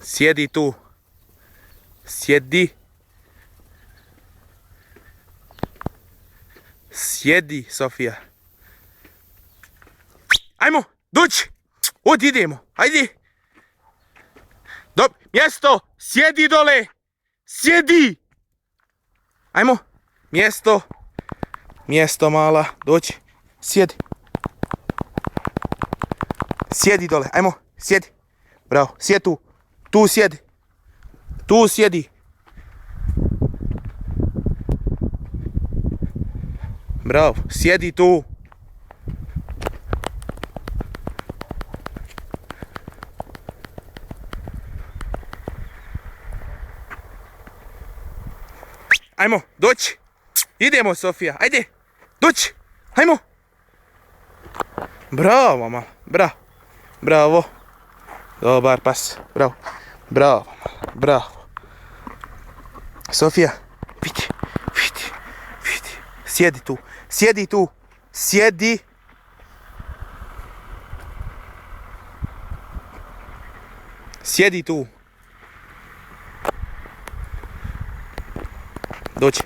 Sjedi tu. Sjedi. Sjedi, Sofija. Ajmo, doći. Odi, idemo. Ajde. Mjesto. Sjedi dole. Sjedi. Ajmo. Mjesto. Mjesto mala. Doći. Sjedi. Sjedi dole. Ajmo. Sjedi. Bravo. Sjedi tu. Tu sjedi. Tu sjedi. Bravo. Sjedi tu. Ajmo, doći. Idemo, Sofija, ajde. Doći. Ajmo. Bravo, mama. Bravo. Bravo. Dobar pas. Bravo. Bravo, mama. Bravo. Sofija, vidi. Vidi. Vidi. Sjedi tu. Sjedi tu. Sjedi. Sjedi tu. Doći.